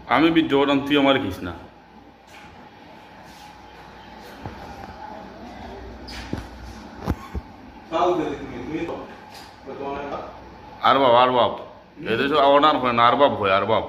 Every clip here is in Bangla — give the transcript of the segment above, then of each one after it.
আমি জোরাম তুই আমার খিস না আরবাব এদের সব অনার হয় না আরবাব হয় আরবাব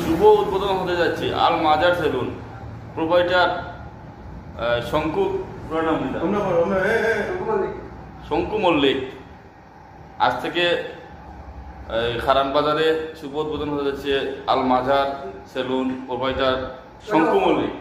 শুভ উদ্বোধন হতে যাচ্ছে আল মাজার সেলুন প্রোভাইডার শঙ্কু শঙ্কু মল্লিক আজ থেকে খারান বাজারে শুভ উদ্বোধন হতে যাচ্ছে আল মাজার সেলুন প্রোভাইডার শঙ্কু মল্লিক